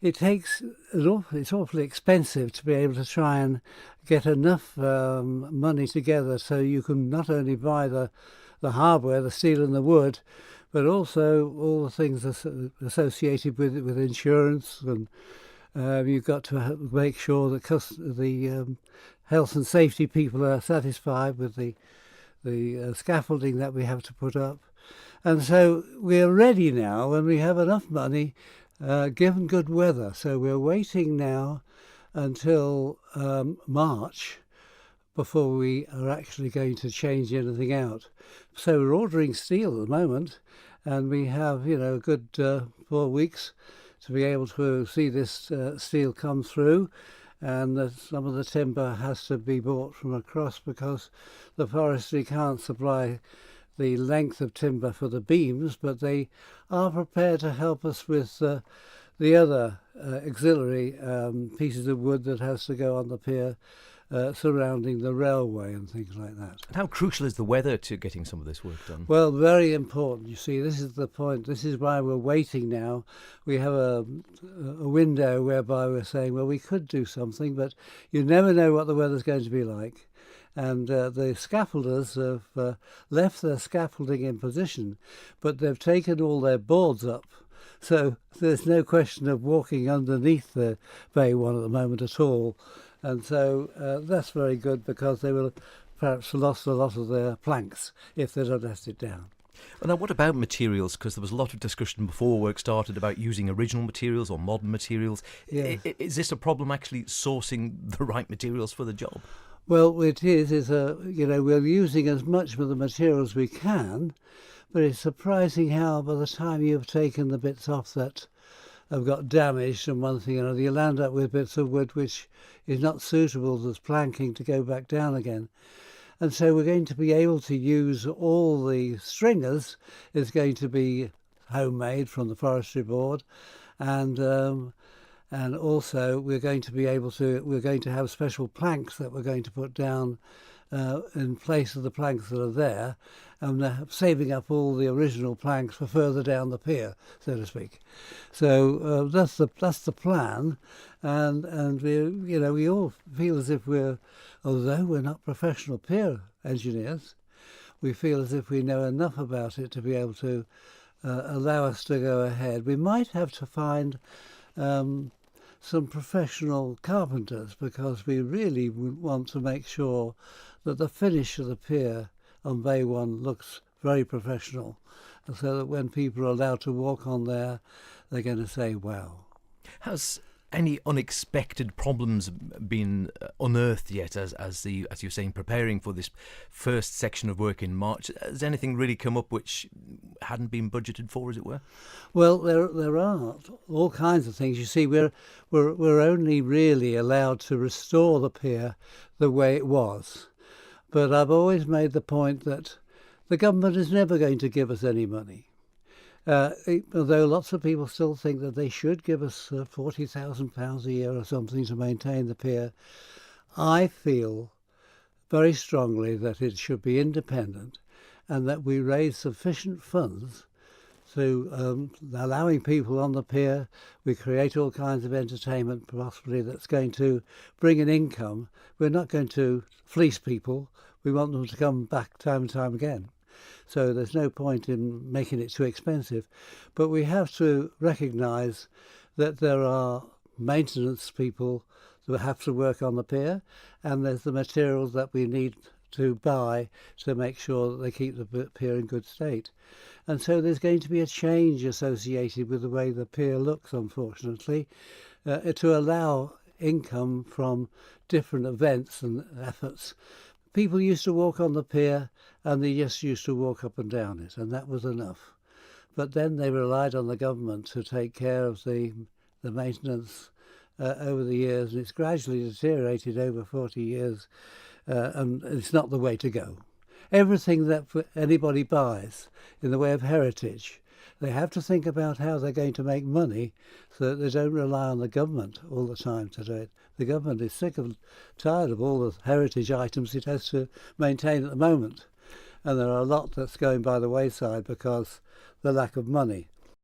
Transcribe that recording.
It's awfully expensive to be able to try and get enough money together so you can not only buy the hardware, the steel and the wood, but also all the things associated with insurance, and you've got to make sure that the health and safety people are satisfied with the scaffolding that we have to put up. And so we're ready now when we have enough money, given good weather. So we're waiting now until March before we are actually going to change anything out. So we're ordering steel at the moment, and we have, a good 4 weeks to be able to see this steel come through. And some of the timber has to be bought from across because the forestry can't supply the length of timber for the beams, but they are prepared to help us with the other auxiliary pieces of wood that has to go on the pier surrounding the railway and things like that. And how crucial is the weather to getting some of this work done? Well, very important. You see, this is the point. This is why we're waiting now. We have a window whereby we're saying, well, we could do something, but you never know what the weather's going to be like. And the scaffolders have left their scaffolding in position, but they've taken all their boards up. So there's no question of walking underneath the Bay One at the moment at all. And so that's very good, because they will have perhaps lost a lot of their planks if they'd have left it down. Well, now, what about materials? Because there was a lot of discussion before work started about using original materials or modern materials. Yes. Is this a problem, actually sourcing the right materials for the job? Well, it is. We're using as much of the materials we can, but it's surprising how by the time you've taken the bits off that have got damaged and one thing or another, you land up with bits of wood which is not suitable as planking to go back down again. And so we're going to be able to use all the stringers is going to be homemade from the forestry board, and also we're going to have special planks that we're going to put down in place of the planks that are there, and saving up all the original planks for further down the pier, so to speak. So that's the plan, and we all feel as if although we're not professional pier engineers, we feel as if we know enough about it to be able to allow us to go ahead. We might have to find some professional carpenters, because we really want to make sure that the finish of the pier on Bay One looks very professional, so that when people are allowed to walk on there, they're going to say, wow. Has any unexpected problems been unearthed yet, as you're saying, preparing for this first section of work in March? Has anything really come up which hadn't been budgeted for, as it were? Well, there are all kinds of things. You see, we're only really allowed to restore the pier the way it was, but I've always made the point that the government is never going to give us any money. Although lots of people still think that they should give us £40,000 a year or something to maintain the pier, I feel very strongly that it should be independent, and that we raise sufficient funds to allowing people on the pier. We create all kinds of entertainment, possibly, that's going to bring an income. We're not going to fleece people. We want them to come back time and time again. So there's no point in making it too expensive. But we have to recognise that there are maintenance people that have to work on the pier, and there's the materials that we need to buy to make sure that they keep the pier in good state. And so there's going to be a change associated with the way the pier looks, unfortunately, to allow income from different events and efforts. People used to walk on the pier, and they just used to walk up and down it, and that was enough. But then they relied on the government to take care of the maintenance over the years, and it's gradually deteriorated over 40 years, and it's not the way to go. Everything that anybody buys in the way of heritage, they have to think about how they're going to make money so that they don't rely on the government all the time to do it. The government is sick and tired of all the heritage items it has to maintain at the moment. And there are a lot that's going by the wayside because the lack of money.